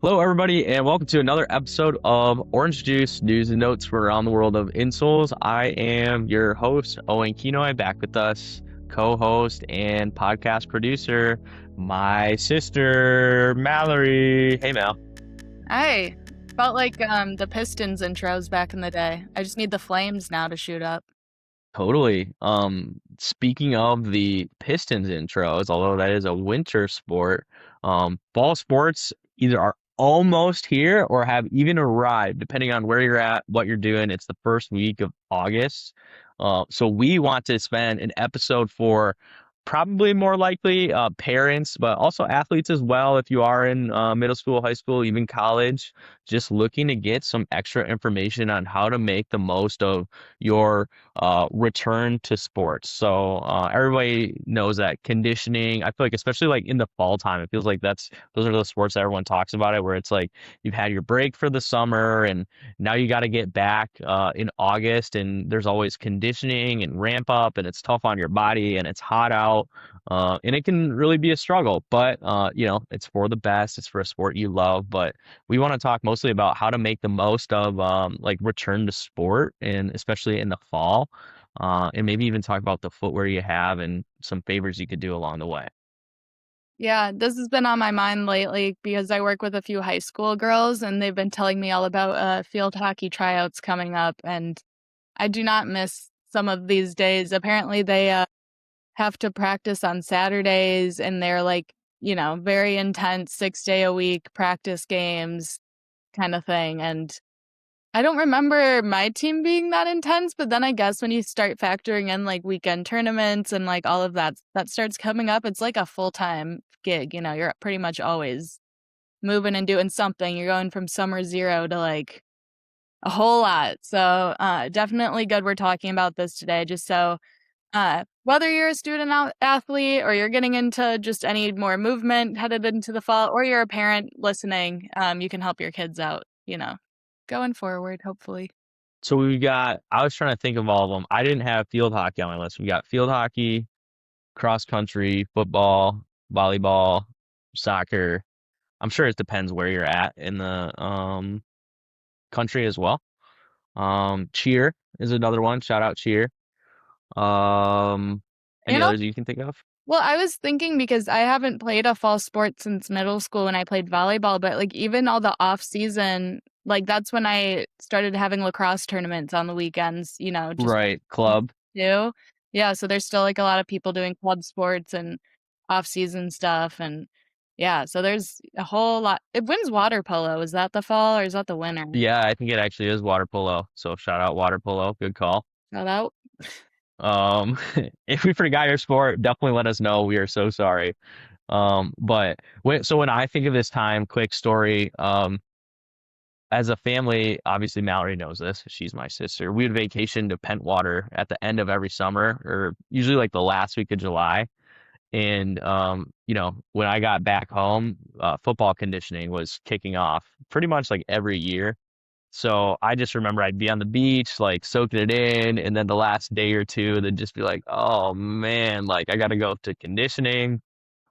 Hello, everybody, and welcome to another episode of Orange Juice News and Notes from around the world of Insoles. I am your host, Owen Kenoy, back with us, co-host and podcast producer, my sister, Mallory. Hey, Mal. Hey, felt like the Pistons intros back in the day. I just need the Flames now to shoot up. Totally. Speaking of the Pistons intros, although that is a winter sport, fall sports either are almost here or have even arrived, depending on where you're at, what you're doing. It's the first week of August. So we want to spend an episode for probably more likely parents, but also athletes as well. If you are in middle school, high school, even college, just looking to get some extra information on how to make the most of your return to sports. So everybody knows that conditioning, I feel like especially like in the fall time, it feels like those are the sports that everyone talks about it, where it's like you've had your break for the summer and now you got to get back in August, and there's always conditioning and ramp up, and it's tough on your body and it's hot out. And it can really be a struggle, but it's for the best. It's for a sport you love, but we want to talk mostly about how to make the most of like return to sport, and especially in the fall, and maybe even talk about the footwear you have and some favors you could do along the way. Yeah, this has been on my mind lately because I work with a few high school girls and they've been telling me all about field hockey tryouts coming up, and I do not miss some of these days. Apparently, they have to practice on Saturdays and they're like, very intense 6 day a week practice games kind of thing. And I don't remember my team being that intense, but then I guess when you start factoring in like weekend tournaments and like all of that starts coming up, it's like a full-time gig. You're pretty much always moving and doing something. You're going from summer zero to like a whole lot. So definitely good we're talking about this today, just so whether you're a student athlete or you're getting into just any more movement headed into the fall, or you're a parent listening, you can help your kids out, going forward, hopefully. So I was trying to think of all of them. I didn't have field hockey on my list. We got field hockey, cross country, football, volleyball, soccer. I'm sure it depends where you're at in the country as well. Cheer is another one. Shout out cheer. Um, You any know, others you can think of? well, I was thinking because I haven't played a fall sport since middle school when I played volleyball, but like even all the off season, like that's when I started having lacrosse tournaments on the weekends, just Right, club. do. Yeah, so there's still like a lot of people doing club sports and off season stuff, and yeah, so there's a whole lot. It wins water polo. Is that the fall or is that the winter? Yeah, I think it actually is water polo. So shout out water polo. Good call. Shout out. Um, if we forgot your sport, definitely let us know. We are so sorry. But when I think of this time, quick story. As a family, obviously Mallory knows this. She's my sister. We would vacation to Pentwater at the end of every summer, or usually like the last week of July. And when I got back home, football conditioning was kicking off pretty much like every year. So I just remember I'd be on the beach, like soaking it in, and then the last day or two, they'd just be like, "Oh man, like I got to go to conditioning."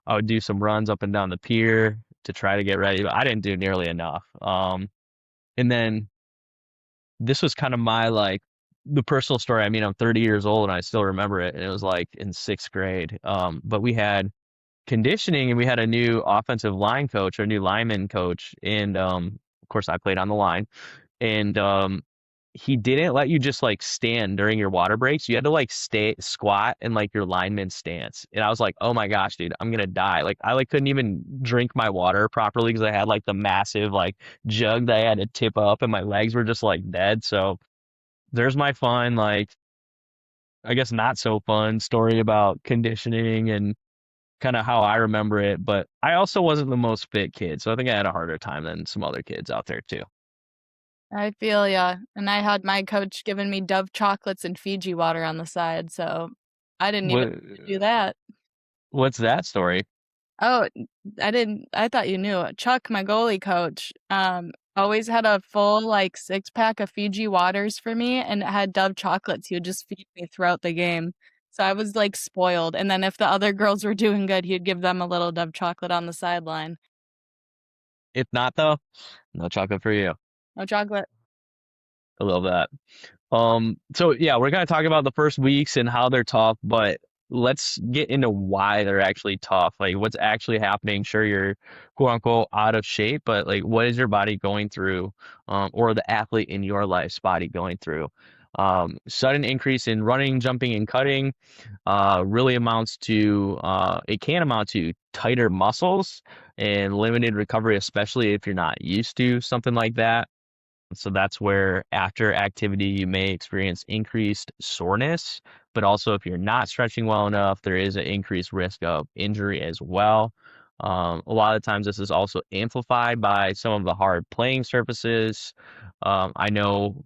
I would do some runs up and down the pier to try to get ready, but I didn't do nearly enough. And then this was kind of my like the personal story. I mean, I'm 30 years old and I still remember it, and it was like in sixth grade. But we had conditioning and we had a new offensive line coach or new lineman coach, and of course I played on the line, and he didn't let you just like stand during your water breaks. You had to like stay squat in like your lineman stance. And I was like, oh my gosh, dude, I'm gonna die. Like I like couldn't even drink my water properly because I had like the massive like jug that I had to tip up and my legs were just like dead. So there's my fun, like I guess not so fun story about conditioning and kind of how I remember it. But I also wasn't the most fit kid. So I think I had a harder time than some other kids out there too. I feel ya. And I had my coach giving me Dove chocolates and Fiji water on the side, so I didn't even What do that. what's that story? Oh, I thought you knew. Chuck, my goalie coach, always had a full like 6 pack of Fiji waters for me, and it had Dove chocolates. He would just feed me throughout the game. So I was like spoiled. And then if the other girls were doing good, he'd give them a little Dove chocolate on the sideline. If not though, no chocolate for you. No chocolate. I love that. So yeah, we're gonna talk about the first weeks and how they're tough, but let's get into why they're actually tough. Like what's actually happening. Sure, you're quote unquote out of shape, but like what is your body going through, or the athlete in your life's body going through? Sudden increase in running, jumping, and cutting, really amounts to it can amount to tighter muscles and limited recovery, especially if you're not used to something like that. So that's where after activity you may experience increased soreness, but also if you're not stretching well enough, there is an increased risk of injury as well. A lot of times this is also amplified by some of the hard playing surfaces. I know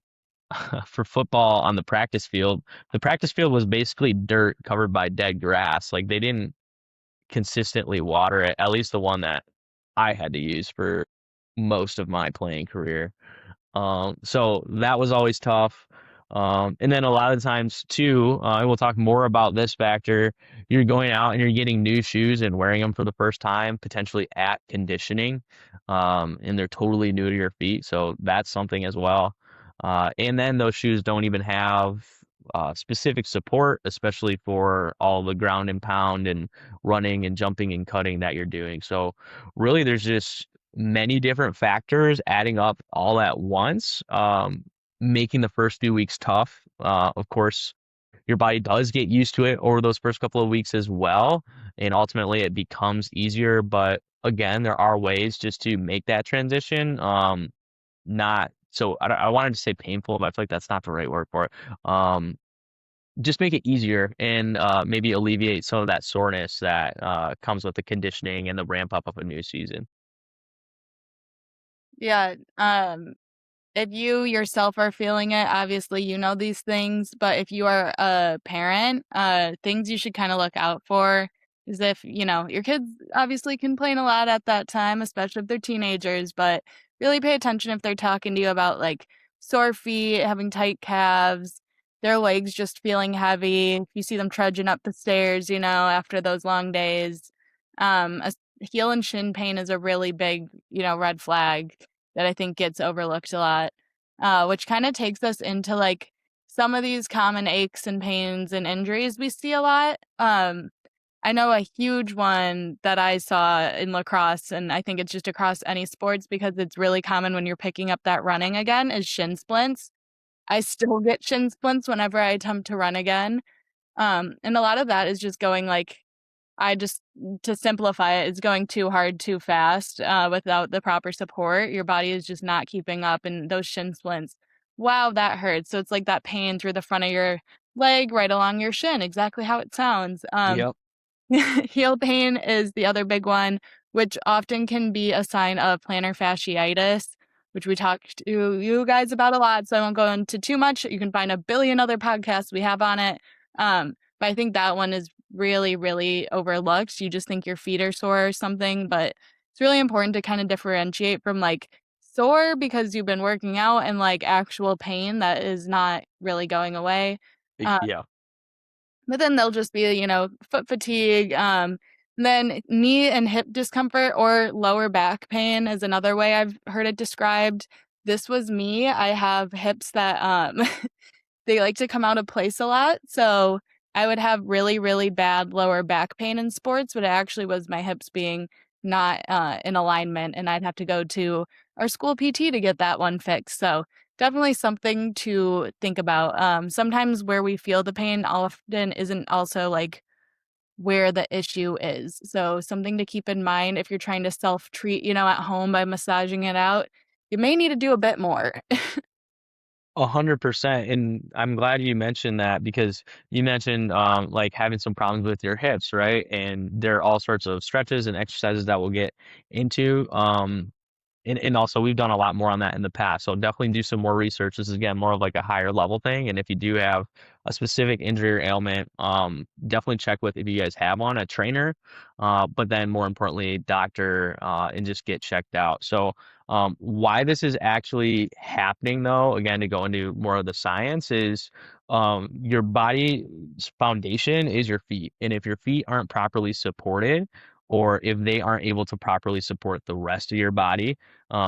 for football on the practice field was basically dirt covered by dead grass. Like they didn't consistently water it, at least the one that I had to use for most of my playing career. So that was always tough. And then a lot of times too, and we'll talk more about this factor, you're going out and you're getting new shoes and wearing them for the first time, potentially at conditioning, and they're totally new to your feet. So that's something as well. And then those shoes don't even have specific support, especially for all the ground and pound and running and jumping and cutting that you're doing. So really, there's just many different factors adding up all at once, making the first few weeks tough. Of course, your body does get used to it over those first couple of weeks as well, and ultimately it becomes easier. But again, there are ways just to make that transition. Not so I wanted to say painful, but I feel like that's not the right word for it. Just make it easier and maybe alleviate some of that soreness that comes with the conditioning and the ramp up of a new season. Yeah. If you yourself are feeling it, obviously you know these things, but if you are a parent, things you should kind of look out for is if, your kids obviously complain a lot at that time, especially if they're teenagers, but really pay attention if they're talking to you about like sore feet, having tight calves, their legs just feeling heavy, if you see them trudging up the stairs, after those long days. A heel and shin pain is a really big, red flag that I think gets overlooked a lot, which kind of takes us into like some of these common aches and pains and injuries we see a lot. I know a huge one that I saw in lacrosse, and I think it's just across any sports because it's really common when you're picking up that running again, is shin splints. I still get shin splints whenever I attempt to run again. And a lot of that is just going like I just to simplify it, it's going too hard too fast, without the proper support. Your body is just not keeping up, and those shin splints, wow, that hurts. So it's like that pain through the front of your leg, right along your shin, exactly how it sounds. Yep. Heel pain is the other big one, which often can be a sign of plantar fasciitis, which we talked to you guys about a lot. So I won't go into too much. You can find a billion other podcasts we have on it. But I think that one is really, really overlooked. You just think your feet are sore or something, but it's really important to kind of differentiate from like sore because you've been working out and like actual pain that is not really going away. Uh, Yeah. but then they'll just be, foot fatigue. Then knee and hip discomfort or lower back pain is another way I've heard it described. This was me. I have hips that they like to come out of place a lot. So I would have really, really bad lower back pain in sports, but it actually was my hips being not in alignment. And I'd have to go to our school PT to get that one fixed. So definitely something to think about. Sometimes where we feel the pain often isn't also like where the issue is. So something to keep in mind if you're trying to self treat, at home by massaging it out, you may need to do a bit more. 100%. And I'm glad you mentioned that because you mentioned like having some problems with your hips, right? And there are all sorts of stretches and exercises that we'll get into. And also we've done a lot more on that in the past. So definitely do some more research. This is again more of like a higher level thing. And if you do have a specific injury or ailment, definitely check with if you guys have one, a trainer, but then more importantly, doctor, and just get checked out. So why this is actually happening though, again, to go into more of the science is your body's foundation is your feet. And if your feet aren't properly supported, or if they aren't able to properly support the rest of your body,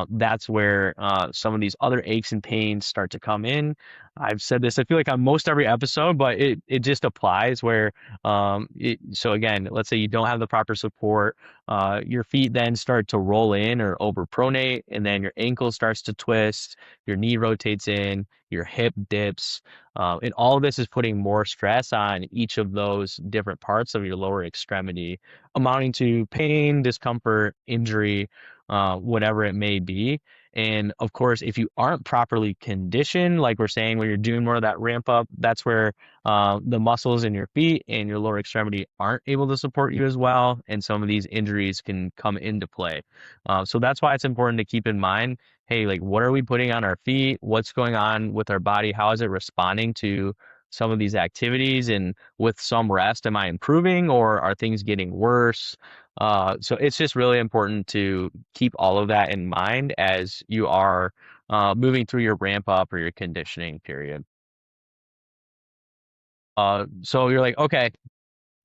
that's where some of these other aches and pains start to come in. I've said this, I feel like on most every episode, but it just applies where, so again, let's say you don't have the proper support, your feet then start to roll in or overpronate, and then your ankle starts to twist, your knee rotates in, your hip dips, and all of this is putting more stress on each of those different parts of your lower extremity, amounting to pain, discomfort, injury, whatever it may be. And of course, if you aren't properly conditioned, like we're saying, when you're doing more of that ramp up, that's where the muscles in your feet and your lower extremity aren't able to support you as well. And some of these injuries can come into play. So that's why it's important to keep in mind, hey, like, what are we putting on our feet? What's going on with our body? How is it responding to some of these activities? And with some rest, am I improving or are things getting worse? So it's just really important to keep all of that in mind as you are moving through your ramp up or your conditioning period. So you're like, okay,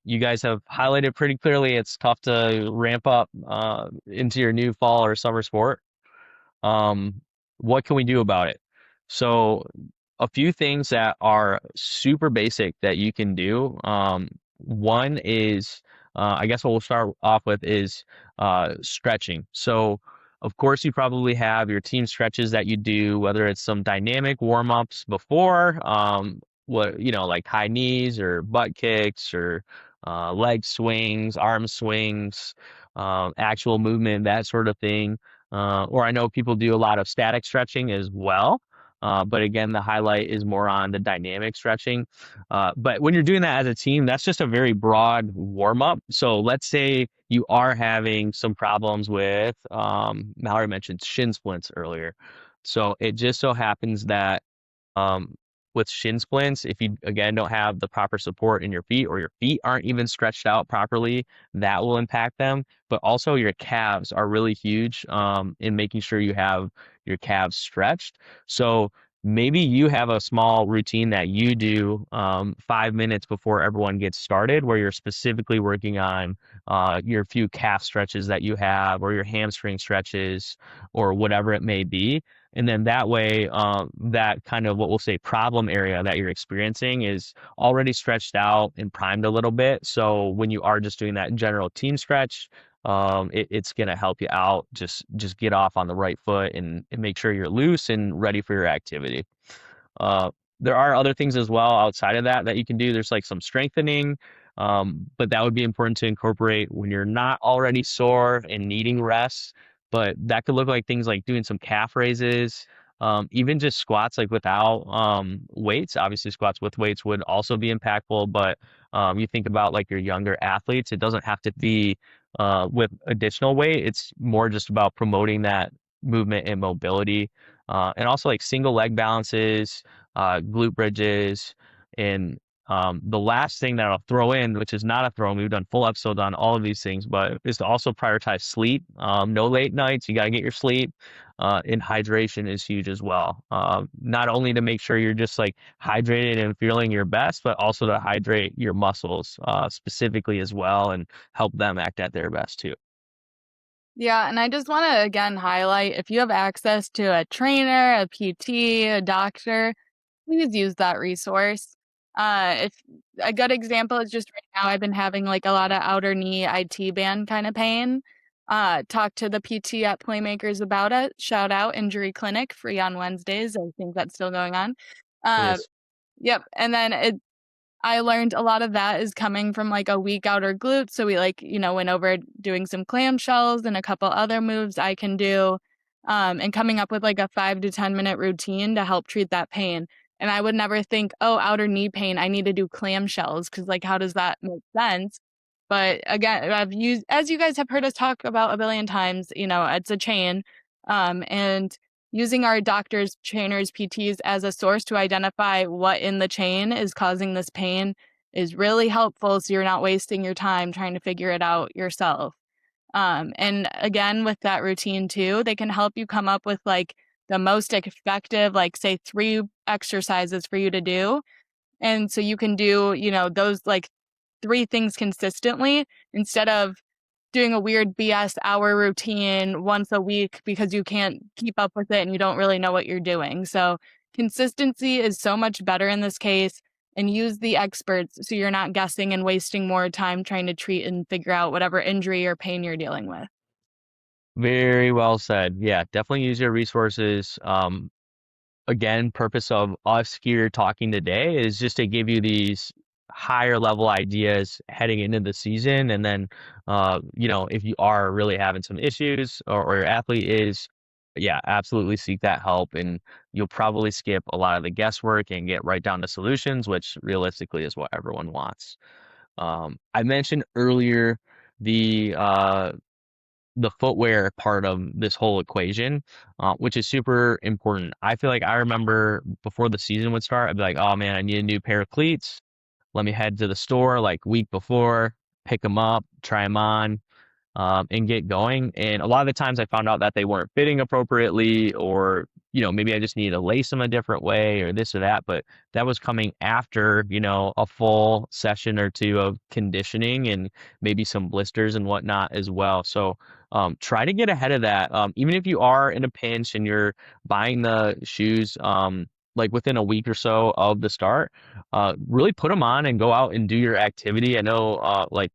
you guys have highlighted pretty clearly it's tough to ramp up into your new fall or summer sport. Um, what can we do about it? So, a few things that are super basic that you can do. One is, I guess what we'll start off with is stretching. So, of course, you probably have your team stretches that you do, whether it's some dynamic warm-ups before, like high knees or butt kicks or leg swings, arm swings, actual movement, that sort of thing. Or I know people do a lot of static stretching as well. But again, the highlight is more on the dynamic stretching. But when you're doing that as a team, that's just a very broad warm up. So let's say you are having some problems with, Mallory mentioned shin splints earlier. So it just so happens that um, with shin splints, if you again don't have the proper support in your feet or your feet aren't even stretched out properly, that will impact them. But also your calves are really huge in making sure you have your calves stretched. So maybe you have a small routine that you do 5 minutes before everyone gets started, where you're specifically working on your few calf stretches that you have, or your hamstring stretches, or whatever it may be. And then that way, that kind of what we'll say problem area that you're experiencing is already stretched out and primed a little bit. So when you are just doing that general team stretch, it's gonna help you out. Just get off on the right foot and make sure you're loose and ready for your activity. Uh, there are other things as well outside of that that you can do. There's like some strengthening, but that would be important to incorporate when you're not already sore and needing rest. But that could look like things like doing some calf raises, even just squats like without weights. Obviously, squats with weights would also be impactful, but you think about like your younger athletes, it doesn't have to be with additional weight. It's more just about promoting that movement and mobility, and also like single leg balances, glute bridges, and the last thing that I'll throw in, which is not a throw, we've done full episodes on all of these things, but is to also prioritize sleep. No late nights, you got to get your sleep. And hydration is huge as well. Not only to make sure you're just like hydrated and feeling your best, but also to hydrate your muscles specifically as well and help them act at their best too. Yeah, and I just want to again highlight if you have access to a trainer, a PT, a doctor, please use that resource. If a good example is just right now, I've been having like a lot of outer knee IT band kind of pain. Talk to the PT at Playmakers about it. Shout out Injury Clinic, free on Wednesdays. I think that's still going on. It Uh, is. yep. And then I learned a lot of that is coming from like a weak outer glute. So we like, went over doing some clamshells and a couple other moves I can do, and coming up with like a 5 to 10 minute routine to help treat that pain. And I would never think, oh, outer knee pain, I need to do clamshells because like, how does that make sense? But again, I've used, as you guys have heard us talk about a billion times, it's a chain, and using our doctors, trainers, PTs as a source to identify what in the chain is causing this pain is really helpful so you're not wasting your time trying to figure it out yourself. And again, with that routine too, they can help you come up with like the most effective, like say 3 exercises for you to do. And so you can do, those like 3 things consistently instead of doing a weird BS hour routine once a week because you can't keep up with it and you don't really know what you're doing. So consistency is so much better in this case, and use the experts so you're not guessing and wasting more time trying to treat and figure out whatever injury or pain you're dealing with. Very well said. Yeah, definitely use your resources. Again, purpose of us here talking today is just to give you these higher level ideas heading into the season. And then, if you are really having some issues or your athlete is, yeah, absolutely seek that help. And you'll probably skip a lot of the guesswork and get right down to solutions, which realistically is what everyone wants. I mentioned earlier the uh, the footwear part of this whole equation, which is super important. I feel like I remember before the season would start, I'd be like, oh man, I need a new pair of cleats. Let me head to the store like week before, pick them up, try them on, and get going. And a lot of the times I found out that they weren't fitting appropriately, or, maybe I just needed to lace them a different way or this or that. But that was coming after, a full session or two of conditioning and maybe some blisters and whatnot as well. So try to get ahead of that. Even if you are in a pinch and you're buying the shoes, like within a week or so of the start, really put them on and go out and do your activity. I know, like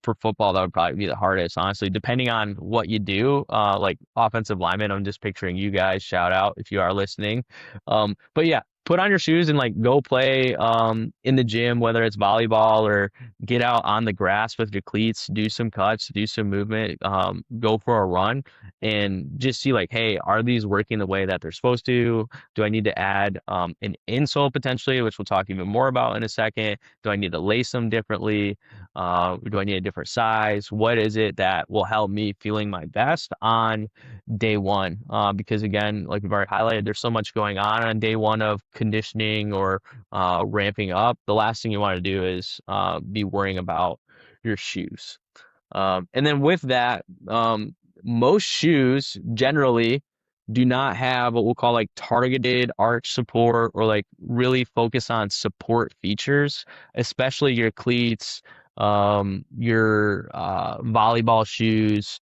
for football, that would probably be the hardest, honestly, depending on what you do. Like offensive lineman, I'm just picturing you guys. Shout out if you are listening. But yeah, put on your shoes and like go play in the gym, whether it's volleyball or get out on the grass with your cleats, do some cuts, do some movement, go for a run, and just see like, hey, are these working the way that they're supposed to? Do I need to add an insole potentially, which we'll talk even more about in a second? Do I need to lace them differently? Do I need a different size? What is it that will help me feeling my best on day one? Because again, like we've already highlighted, there's so much going on day one of conditioning or ramping up. The last thing you want to do is be worrying about your shoes. And then with that, most shoes generally do not have what we'll call like targeted arch support or like really focus on support features, especially your cleats, your volleyball shoes,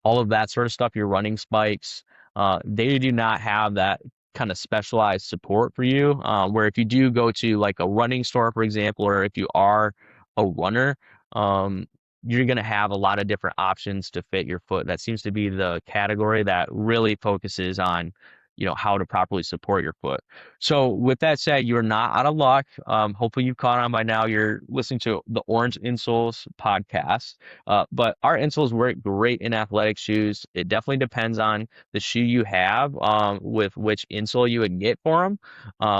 all of that sort of stuff, your running spikes. They do not have that kind of specialized support for you. Where if you do go to like a running store, for example, or if you are a runner, um, you're going to have a lot of different options to fit your foot. That seems to be the category that really focuses on, how to properly support your foot. So with that said, you're not out of luck. Hopefully you've caught on by now. You're listening to the Orange Insoles podcast. But our insoles work great in athletic shoes. It definitely depends on the shoe you have, with which insole you would get for them.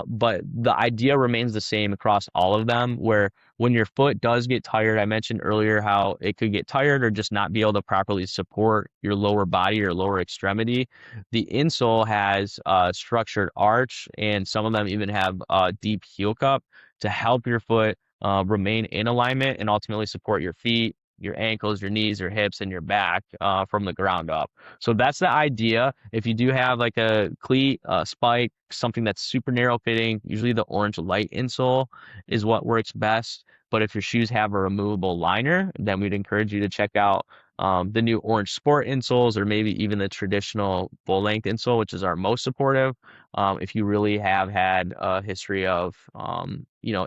But the idea remains the same across all of them, where when your foot does get tired, I mentioned earlier how it could get tired or just not be able to properly support your lower body or lower extremity. The insole has a structured arch, and some of them even have a deep heel cup to help your foot remain in alignment and ultimately support your feet, your ankles, your knees, your hips, and your back from the ground up. So that's the idea. If you do have like a cleat, spike, something that's super narrow fitting, usually the orange light insole is what works best. But if your shoes have a removable liner, then we'd encourage you to check out the new orange sport insoles, or maybe even the traditional full length insole, which is our most supportive. If you really have had a history of,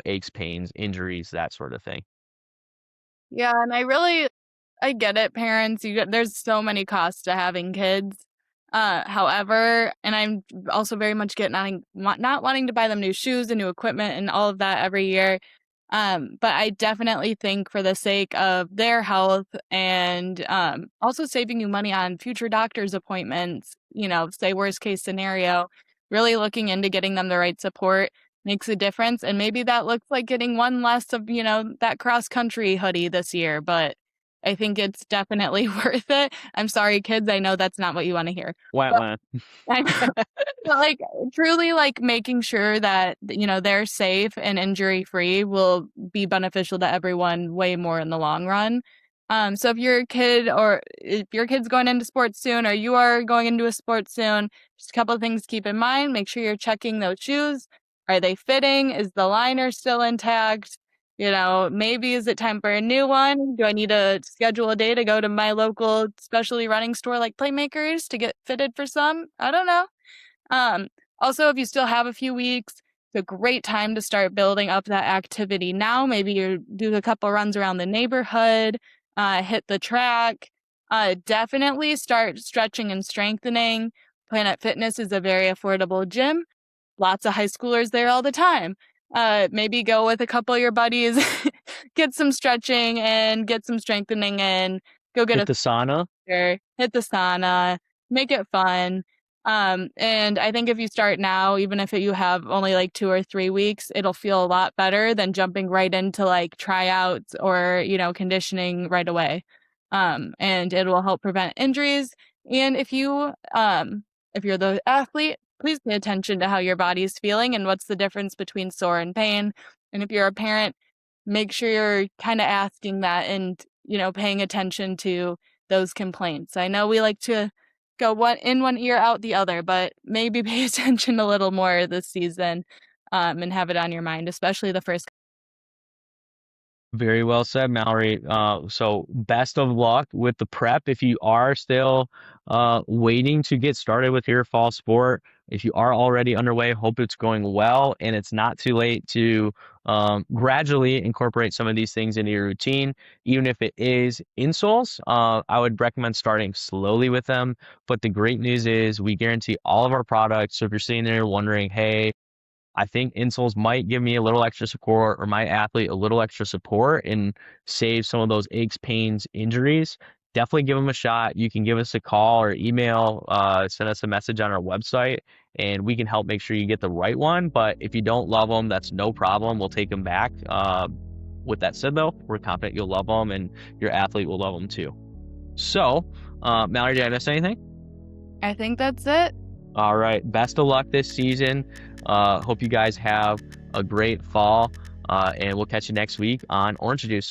aches, pains, injuries, that sort of thing. Yeah, and I get it, parents. There's so many costs to having kids. However, and I'm also very much not wanting to buy them new shoes and new equipment and all of that every year. But I definitely think for the sake of their health and also saving you money on future doctor's appointments, say worst case scenario, really looking into getting them the right support makes a difference. And maybe that looks like getting one less of, that cross country hoodie this year, but I think it's definitely worth it. I'm sorry, kids. I know that's not what you want to hear. Wah, But wah. but, like, truly, like, making sure that, they're safe and injury free will be beneficial to everyone way more in the long run. So if your kid's going into sports soon, or you are going into a sport soon, just a couple of things to keep in mind. Make sure you're checking those shoes. Are they fitting? Is the liner still intact? Maybe is it time for a new one? Do I need to schedule a day to go to my local specialty running store like Playmakers to get fitted for some? I don't know. Um, Also, if you still have a few weeks, it's a great time to start building up that activity now. Maybe you do a couple runs around the neighborhood, hit the track. Definitely start stretching and strengthening. Planet Fitness is a very affordable gym. Lots of high schoolers there all the time. Maybe go with a couple of your buddies, get some stretching and get some strengthening in. Go get Hit a the sauna. hit the sauna, make it fun. And I think if you start now, even if you have only like 2 or 3 weeks, it'll feel a lot better than jumping right into like tryouts or, conditioning right away. And it will help prevent injuries. And if you're the athlete, please pay attention to how your body's feeling and what's the difference between sore and pain. And if you're a parent, make sure you're kind of asking that and, paying attention to those complaints. I know we like to go one ear out the other, but maybe pay attention a little more this season, and have it on your mind, especially the first. Very well said, Mallory. So best of luck with the prep. If you are still waiting to get started with your fall sport, if you are already underway, hope it's going well and it's not too late to gradually incorporate some of these things into your routine. Even if it is insoles, I would recommend starting slowly with them. But the great news is we guarantee all of our products. So if you're sitting there wondering, hey, I think insoles might give me a little extra support or my athlete a little extra support and save some of those aches, pains, injuries. Definitely give them a shot. You can give us a call or email, send us a message on our website, and we can help make sure you get the right one. But if you don't love them, that's no problem. We'll take them back. With that said, though, we're confident you'll love them and your athlete will love them too. So, Mallory, did I miss anything? I think that's it. All right. Best of luck this season. Hope you guys have a great fall. And we'll catch you next week on Orange Juice.